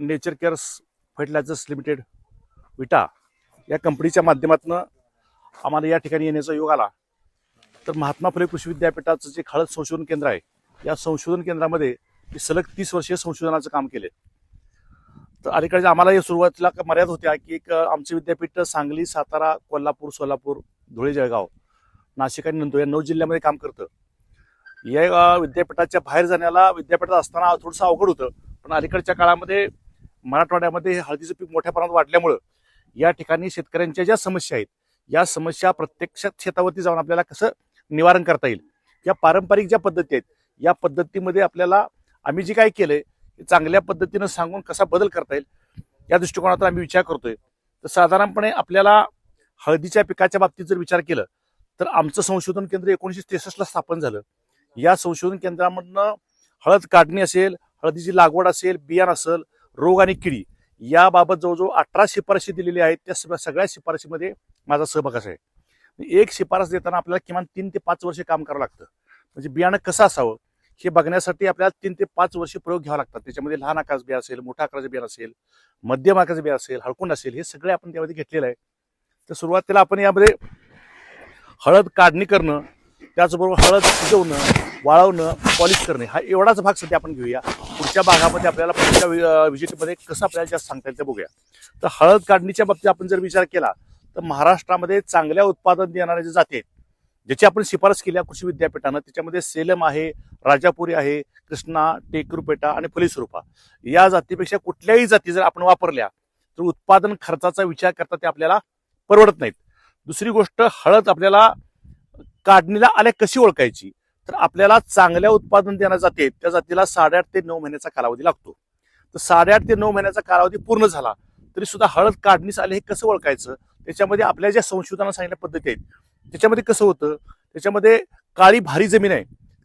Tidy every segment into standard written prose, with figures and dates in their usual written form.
Nature CARES fertilisers limited विटा या कंपनीच्या माध्यमातून आम्हाला या ठिकाणी येण्याचा योग आला। तर महात्मा फुले कृषी विद्यापीठाचं जे हळद संशोधन केंद्र आहे, या संशोधन केंद्रामध्ये सलग 30 वर्षीय संशोधनाचं काम केले। तर अलीकडे आम्हाला या सुरुवातीला मर्यादा होत्या की एक आमचे विद्यापीठ सांगली, सातारा, कोल्हापूर, सोलापूर, धुळे, जळगाव, नाशिक आणि नंदुरबार या 9 जिल्ह्यामध्ये काम करतं। या विद्यापीठाच्या बाहेर जाण्याला विद्यापीठात असताना थोडंसं अवघड होतं, पण अलीकडच्या काळामध्ये मराठवाड्यामध्ये हळदीचं पीक मोठ्या प्रमाणात वाढल्यामुळं या ठिकाणी शेतकऱ्यांच्या ज्या समस्या आहेत, या समस्या प्रत्यक्षात शेतावरती जाऊन आपल्याला कसं निवारण करता येईल, या पारंपरिक ज्या पद्धती आहेत, या पद्धतीमध्ये आपल्याला आम्ही जे काय केलंय चांगल्या पद्धतीनं सांगून कसा बदल करता येईल या दृष्टिकोनातून आम्ही विचार करतोय। तर साधारणपणे आपल्याला हळदीच्या पिकाच्या बाबतीत जर विचार केलं तर आमचं संशोधन केंद्र 1963 स्थापन झालं। या संशोधन केंद्रामधनं हळद काढणी असेल, हळदीची लागवड असेल, बियाण असेल, रोग आणि किडी याबाबत जवळजवळ 18 शिफारशी दिलेल्या आहेत। त्या सगळ्या शिफारशीमध्ये माझा सहभाग आहे। एक शिफारस देताना आपल्याला किमान 3 ते 5 वर्षे काम करावं लागतं। म्हणजे बियाणं कसं असावं हे बघण्यासाठी आपल्याला 3 ते 5 वर्षे प्रयोग घ्यावा लागतात। त्याच्यामध्ये लहान आकाराचं बियाण असेल, मोठ्या आकाराचं बियाण असेल, मध्यम आकाराचं बियाण असेल, हळकुंड असेल, हे सगळे आपण त्यामध्ये घेतलेलं आहे। तर सुरुवातीला आपण यामध्ये हळद काढणी करणं, त्याचबरोबर हळद शिजवणं, वाळवणं, पॉलिश करणे हा एवढाच भाग सध्या आपण घेऊया। पुढच्या भागामध्ये आपल्याला पुढच्या व्हिजिटमध्ये कसं आपल्याला जास्त सांगता येईल ते बघूया। तर हळद काढणीच्या बाबतीत आपण जर विचार केला तर महाराष्ट्रामध्ये चांगल्या उत्पादन देणाऱ्या ज्या जाती आहेत, ज्याची आपण शिफारस केली कृषी विद्यापीठानं, त्याच्यामध्ये सेलम आहे, राजापुरी आहे, कृष्णा, टेकरूपेटा आणि फुलेसुरुपा या जातीपेक्षा कुठल्याही जाती जर आपण वापरल्या तर उत्पादन खर्चाचा विचार करता ते आपल्याला परवडत नाहीत। दुसरी गोष्ट, हळद आपल्याला काढणीला आल्या कशी ओळखायची, तर आपल्याला चांगल्या उत्पादन देण्याच्या जाती आहेत त्या जातीला 8.5 ते 9 महिन्याचा कालावधी लागतो। तर 8.5 ते 9 महिन्याचा कालावधी पूर्ण झाला तरी सुद्धा हळद काढणीस आले हे कसं ओळखायचं, त्याच्यामध्ये आपल्या ज्या संशोधनाने सांगितल्या पद्धती आहेत त्याच्यामध्ये कसं होतं, त्याच्यामध्ये काळी भारी जमीन आहे,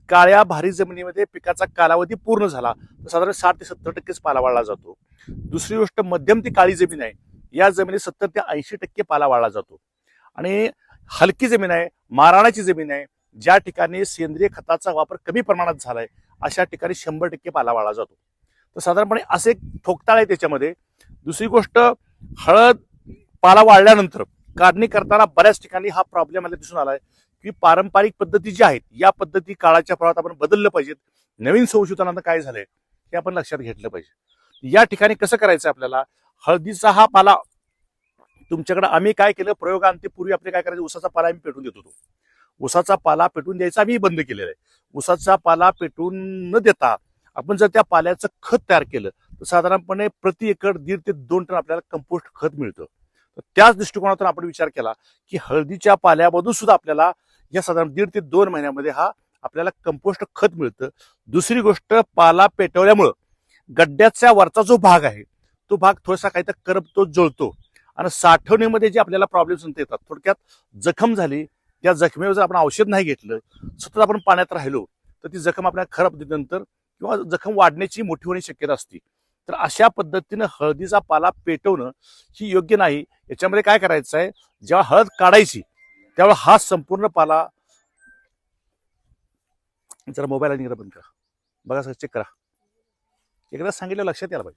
काळ्या भारी जमिनीमध्ये पिकाचा कालावधी पूर्ण झाला तर साधारण 60 ते 70% पाला वाळला जातो। दुसरी गोष्ट, मध्यम ती काळी जमीन आहे, या जमिनीत 70 ते 80% पाला वाळला जातो। आणि हलकी जमीन आहे, माराणाची जमीन आहे, ज्या ठिकाणी सेंद्रिय खताचा वापर कमी प्रमाणात झालाय अशा ठिकाणी 100% पाला वाळला जातो। तर साधारणपणे असे ठोकताळ आहे त्याच्यामध्ये। दुसरी गोष्ट, हळद पाला वाळल्यानंतर काढणी करताना बऱ्याच ठिकाणी हा प्रॉब्लेम मला दिसून आलाय की पारंपरिक पद्धती ज्या आहेत या पद्धती काळाच्या प्रमाणात आपण बदललं पाहिजेत। नवीन संशोधनानं काय झालंय हे आपण लक्षात घेतलं पाहिजे। या ठिकाणी कसं करायचं आपल्याला, हळदीचा हा पाला तुमच्याकडे आम्ही काय केलं, प्रयोगांती पूर्वी आपले काय करायचं, उसाचा पाला आम्ही पेटून देत होतो। उसाचा पाला पेटून द्यायचा आम्ही बंद केलेला आहे। उसाचा पाला पेटून न देता आपण जर त्या पाल्याचं खत तयार केलं तर साधारणपणे प्रति एकर 1.5 ते 2 टन आपल्याला कंपोस्ट खत मिळतं। तर त्याच दृष्टिकोनातून आपण विचार केला की हळदीच्या पाल्यामधून सुद्धा आपल्याला या साधारण 1.5 ते 2 महिन्यामध्ये हा आपल्याला कंपोस्ट खत मिळतं। दुसरी गोष्ट, पाला पेटवल्यामुळं गड्ड्याचा वरचा जो भाग आहे तो भाग थोडासा काहीतरी करपतो, जळतो आणि साठवणीमध्ये जे आपल्याला प्रॉब्लेम्स येतात, थोडक्यात जखम झाली, त्या जखमेवर जर आपण औषध नाही घेतलं, सतत आपण पाण्यात राहिलो तर ती जखम आपल्याला खराब नंतर किंवा जखम वाढण्याची मोठी होण्याची शक्यता असते। तर अशा पद्धतीनं हळदीचा पाला पेटवणं ही योग्य नाही। याच्यामध्ये काय करायचं आहे, जेव्हा हळद काढायची त्यावेळेला हा संपूर्ण पाला, जरा मोबाईल आणि बंद करा, बघा चेक करा, एकदा सांगितलं लक्षात यायला पाहिजे।